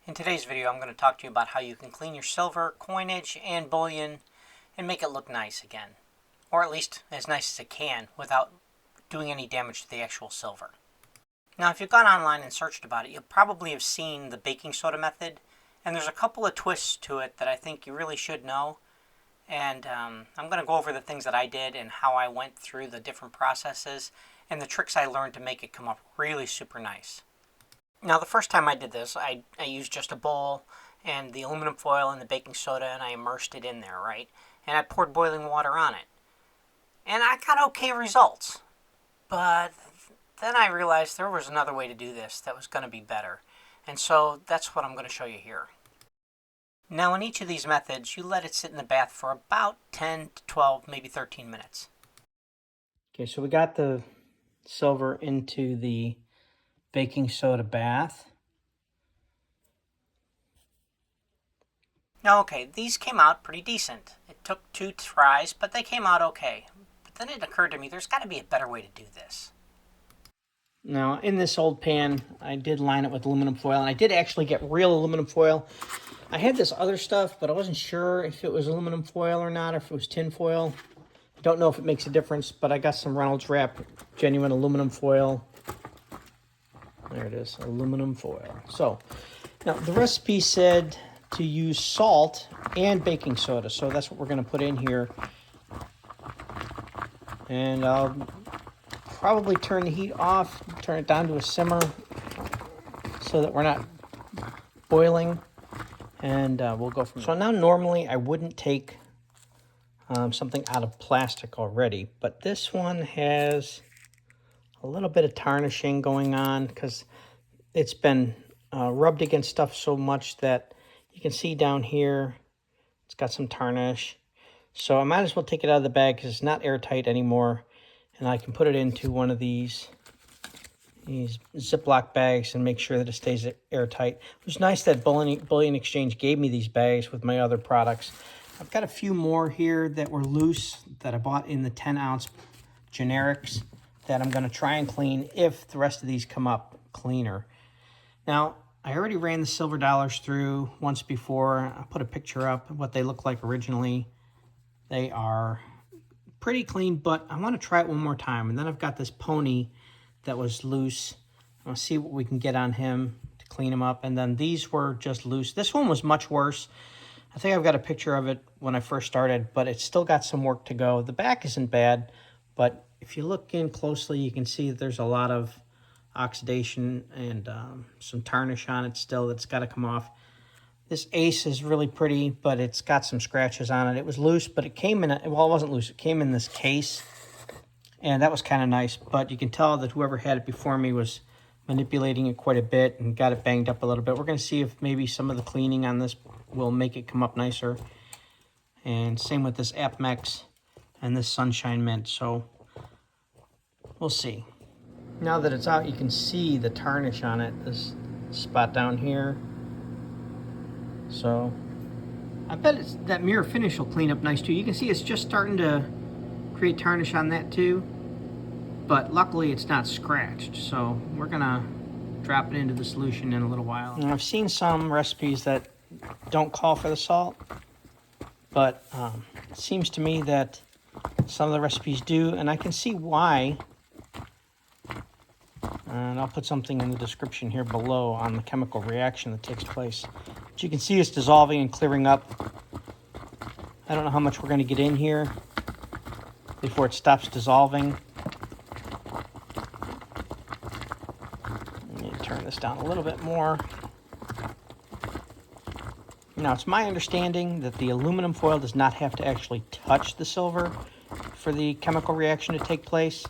In today's video, I'm going to talk to you about how you can clean your silver, coinage, and bullion and make it look nice again. Or at least as nice as it can without doing any damage to the actual silver. Now, if you've gone online and searched about it, you'll probably have seen the baking soda method. And there's a couple of twists to it that I think you really should know. And I'm going to go over the things that I did and how I went through the different processes and the tricks I learned to make it come up really super nice. Now, the first time I did this, I used just a bowl and the aluminum foil and the baking soda, and I immersed it in there, right? And I poured boiling water on it. And I got okay results. But then I realized there was another way to do this that was going to be better. And so that's what I'm going to show you here. Now, in each of these methods, you let it sit in the bath for about 10 to 12, maybe 13 minutes. Okay, so we got the silver into the baking soda bath. Now, okay, these came out pretty decent. It took 2 tries, but they came out okay. But then it occurred to me there's got to be a better way to do this. Now, in this old pan, I did line it with aluminum foil, and I did actually get real aluminum foil. I had this other stuff, but I wasn't sure if it was aluminum foil or not, or if it was tin foil. I don't know if it makes a difference, but I got some Reynolds Wrap genuine aluminum foil. There it is, aluminum foil. So, now the recipe said to use salt and baking soda, so that's what we're going to put in here. And I'll probably turn the heat off, turn it down to a simmer so that we're not boiling, and we'll go from there. So now normally I wouldn't take something out of plastic already, but this one has a little bit of tarnishing going on because it's been rubbed against stuff so much that you can see down here it's got some tarnish. So I might as well take it out of the bag because it's not airtight anymore, and I can put it into one of these Ziploc bags and make sure that it stays airtight. It was nice that Bullion Exchange gave me these bags with my other products. I've got a few more here that were loose that I bought in the 10-ounce generics that I'm going to try and clean if the rest of these come up cleaner. Now, I already ran the silver dollars through once before. I put a picture up of what they look like originally. They are pretty clean, but I want to try it one more time. And then I've got this pony that was loose. I'll see what we can get on him to clean him up. And then these were just loose. This one was much worse. I think I've got a picture of it when I first started, but it's still got some work to go. The back isn't bad, but if you look in closely, you can see that there's a lot of oxidation and some tarnish on it still that's got to come off. This ace is really pretty, but it's got some scratches on it. It was loose, but it came in, well, it wasn't loose. It came in this case, and that was kind of nice, but you can tell that whoever had it before me was manipulating it quite a bit and got it banged up a little bit. We're going to see if maybe some of the cleaning on this will make it come up nicer. And same with this Apmex and this Sunshine Mint, so we'll see. Now that it's out, you can see the tarnish on it, this spot down here. So I bet that mirror finish will clean up nice too. You can see it's just starting to create tarnish on that too, but luckily it's not scratched. So we're gonna drop it into the solution in a little while. And I've seen some recipes that don't call for the salt, but it seems to me that some of the recipes do, and I can see why. And I'll put something in the description here below on the chemical reaction that takes place. But you can see it's dissolving and clearing up. I don't know how much we're going to get in here before it stops dissolving. Let me turn this down a little bit more. Now, it's my understanding that the aluminum foil does not have to actually touch the silver for the chemical reaction to take place.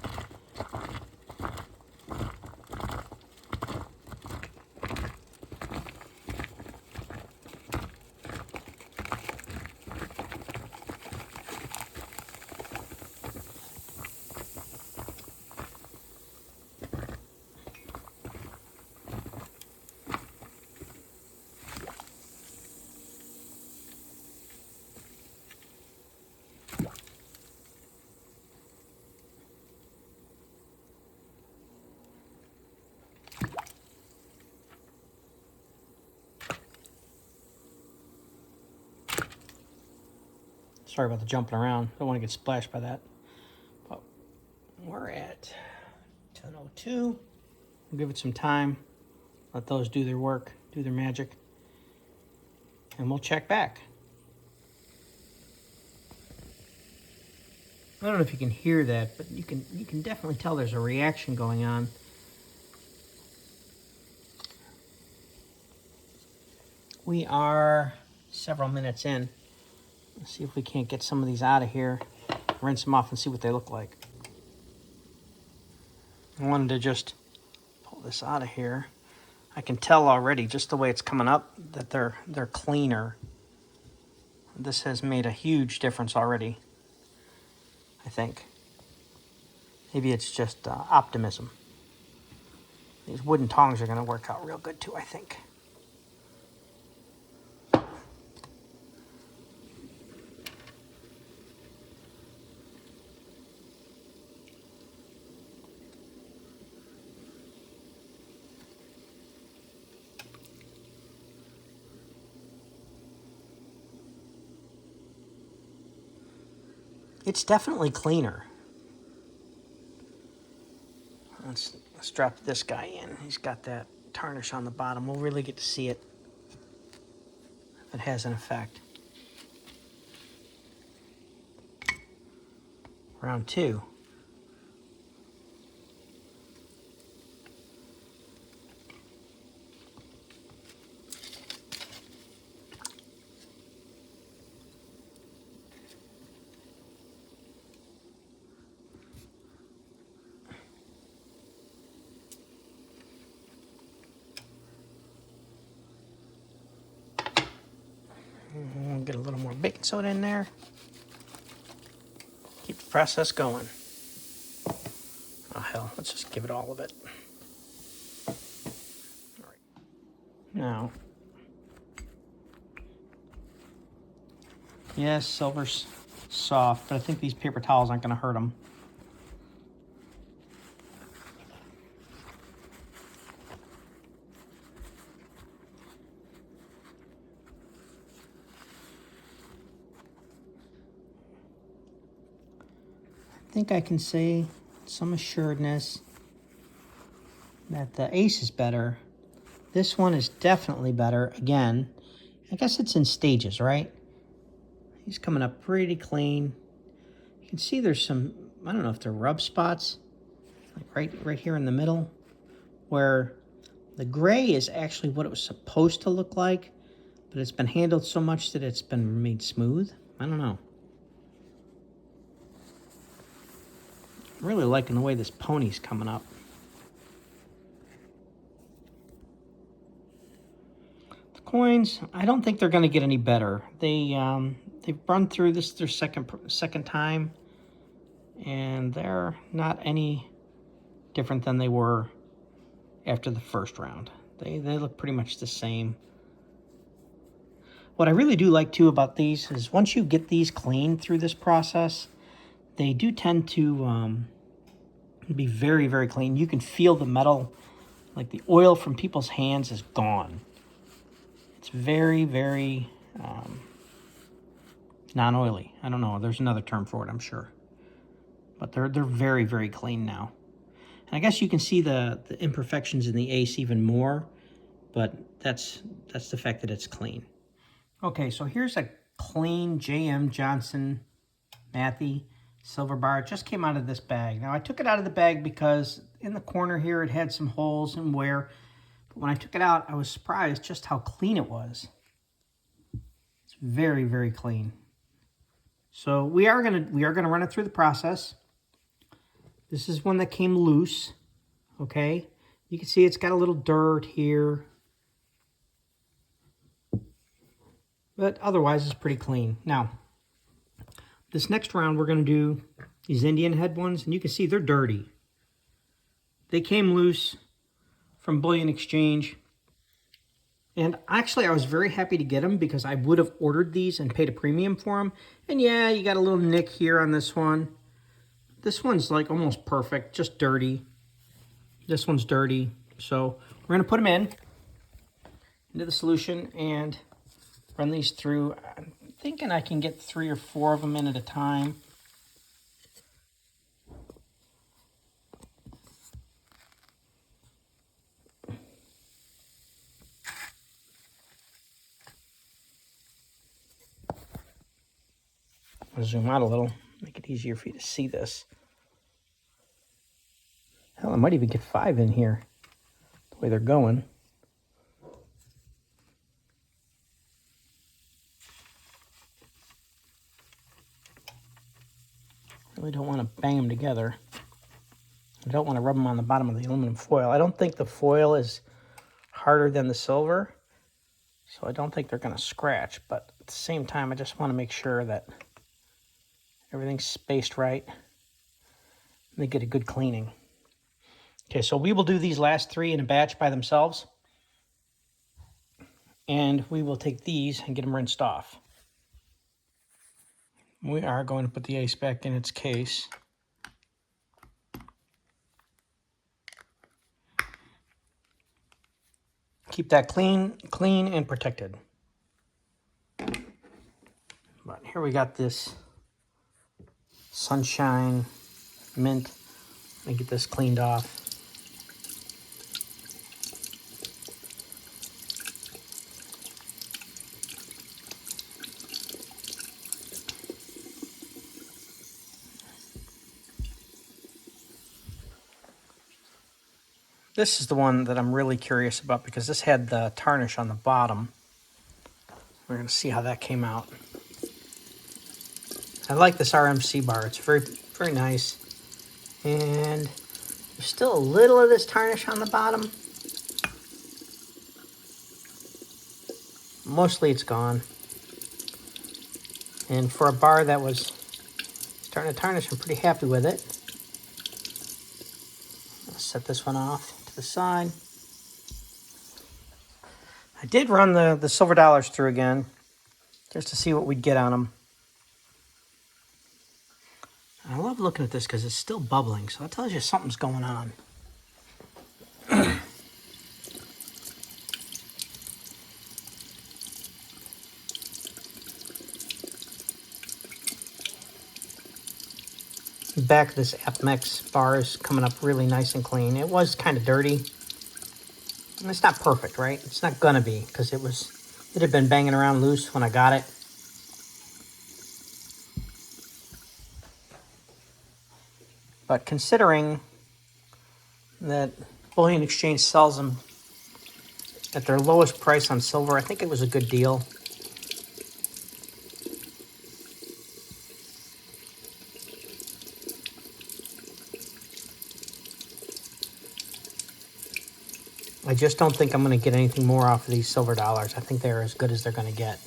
Sorry about the jumping around. Don't want to get splashed by that. But we're at 10:02. We'll give it some time. Let those do their work, do their magic. And we'll check back. I don't know if you can hear that, but you can definitely tell there's a reaction going on. We are several minutes in. Let's see if we can't get some of these out of here, rinse them off and see what they look like. I wanted to just pull this out of here. I can tell already, just the way it's coming up, that they're cleaner. This has made a huge difference already, I think. Maybe it's just optimism. These wooden tongs are going to work out real good too, I think. It's definitely cleaner. Let's drop this guy in. He's got that tarnish on the bottom. We'll really get to see it if it has an effect. Round 2. We'll get a little more baking soda in there. Keep the process going. Oh hell, let's just give it all of it. All right. Now, yes, silver's soft, but I think these paper towels aren't going to hurt them. I think I can say some assuredness that the Ace is better. This one is definitely better. Again, I guess it's in stages, right? He's coming up pretty clean. You can see there's some, I don't know if they're rub spots, like right here in the middle, where the gray is actually what it was supposed to look like, but it's been handled so much that it's been made smooth. I don't know. I'm really liking the way this pony's coming up. The coins, I don't think they're going to get any better. They've run through this their second time, and they're not any different than they were after the first round. They look pretty much the same. What I really do like too about these is once you get these cleaned through this process, they do tend to be very, very clean. You can feel the metal, like the oil from people's hands is gone. It's very, very non-oily. I don't know. There's another term for it, I'm sure. But they're very, very clean now. And I guess you can see the imperfections in the Ace even more, but that's the fact that it's clean. Okay, so here's a clean J.M. Johnson Matthey silver bar. It just came out of this bag. Now, I took it out of the bag because in the corner here it had some holes and wear. But when I took it out, I was surprised just how clean it was. It's very, very clean. So we are gonna run it through the process. This is one that came loose. Okay, you can see it's got a little dirt here, but otherwise it's pretty clean. Now, this next round we're going to do these Indian head ones, and you can see they're dirty. They came loose from Bullion Exchange, and actually I was very happy to get them because I would have ordered these and paid a premium for them. And yeah, you got a little nick here on this one. This one's like almost perfect, just dirty. This one's dirty. So we're going to put them into the solution and run these through. I thinking I can get 3 or 4 of them in at a time. I'll zoom out a little, make it easier for you to see this. Hell, I might even get 5 in here, the way they're going. Really don't want to bang them together. I don't want to rub them on the bottom of the aluminum foil. I don't think the foil is harder than the silver, so I don't think they're going to scratch, but at the same time, I just want to make sure that everything's spaced right and they get a good cleaning. Okay, so we will do these last 3 in a batch by themselves, and we will take these and get them rinsed off. We are going to put the ace back in its case. Keep that clean and protected. But here we got this Sunshine Mint. Let me get this cleaned off. This is the one that I'm really curious about because this had the tarnish on the bottom. We're going to see how that came out. I like this RMC bar. It's very, very nice. And there's still a little of this tarnish on the bottom. Mostly it's gone. And for a bar that was starting to tarnish, I'm pretty happy with it. I'll set this one off to the side. I did run the silver dollars through again, just to see what we'd get on them. I love looking at this because it's still bubbling, so that tells you something's going on. The back of this Apmex bar is coming up really nice and clean. It was kind of dirty. And it's not perfect, right? It's not gonna be, because it had been banging around loose when I got it. But considering that Bullion Exchange sells them at their lowest price on silver, I think it was a good deal. I just don't think I'm going to get anything more off of these silver dollars. I think they're as good as they're going to get.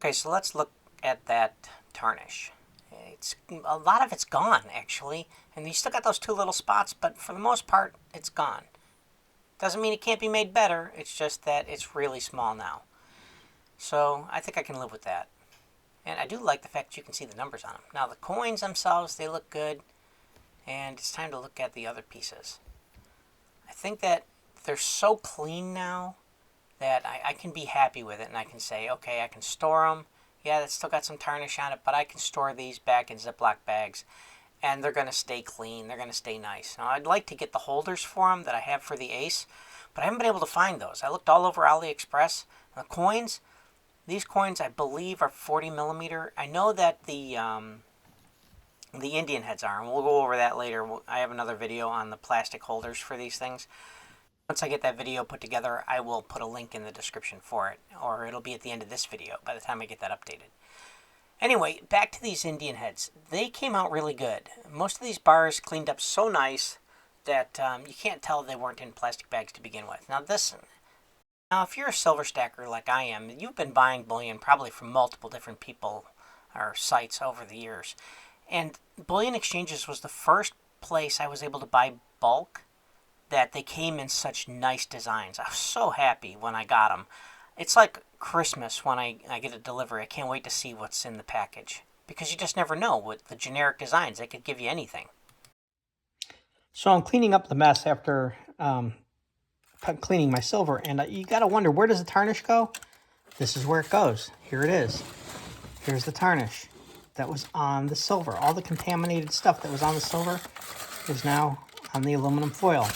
Okay, so let's look at that tarnish. A lot of it's gone, actually. And you still got those 2 little spots, but for the most part, it's gone. Doesn't mean it can't be made better. It's just that it's really small now. So I think I can live with that. And I do like the fact that you can see the numbers on them. Now the coins themselves, they look good. And it's time to look at the other pieces. I think that they're so clean now that I can be happy with it. And I can say, okay, I can store them. Yeah, it's still got some tarnish on it, but I can store these back in Ziploc bags. And they're going to stay clean. They're going to stay nice. Now I'd like to get the holders for them that I have for the ace. But I haven't been able to find those. I looked all over AliExpress. The coins... These coins, I believe, are 40 millimeter. I know that the Indian heads are, and we'll go over that later. I have another video on the plastic holders for these things. Once I get that video put together, I will put a link in the description for it, or it'll be at the end of this video by the time I get that updated. Anyway, back to these Indian heads. They came out really good. Most of these bars cleaned up so nice that you can't tell they weren't in plastic bags to begin with. Now, if you're a silver stacker like I am, you've been buying bullion probably from multiple different people or sites over the years. And Bullion Exchanges was the first place I was able to buy bulk that they came in such nice designs. I was so happy when I got them. It's like Christmas when I get a delivery. I can't wait to see what's in the package. Because you just never know. With the generic designs, they could give you anything. So I'm cleaning up the mess after cleaning my silver, and you got to wonder, where does the tarnish go? This is where it goes. Here it is. Here's the tarnish that was on the silver. All the contaminated stuff that was on the silver is now on the aluminum foil.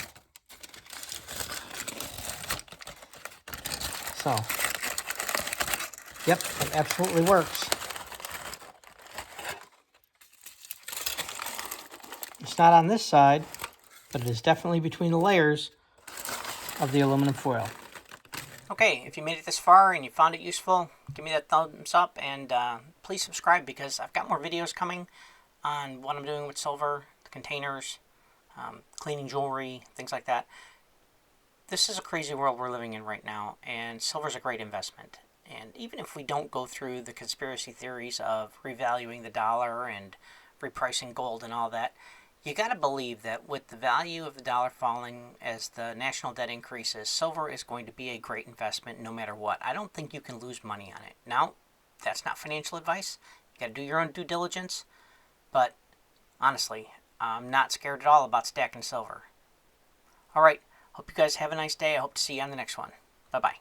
So, yep, it absolutely works. It's not on this side, but it is definitely between the layers of the aluminum foil. Okay, if you made it this far and you found it useful, give me that thumbs up, and please subscribe, because I've got more videos coming on what I'm doing with silver, the containers, cleaning jewelry, things like that. This is a crazy world we're living in right now, and silver's a great investment. And even if we don't go through the conspiracy theories of revaluing the dollar and repricing gold and all that, you got to believe that with the value of the dollar falling as the national debt increases, silver is going to be a great investment no matter what. I don't think you can lose money on it. Now, that's not financial advice. You got to do your own due diligence. But honestly, I'm not scared at all about stacking silver. All right. Hope you guys have a nice day. I hope to see you on the next one. Bye-bye.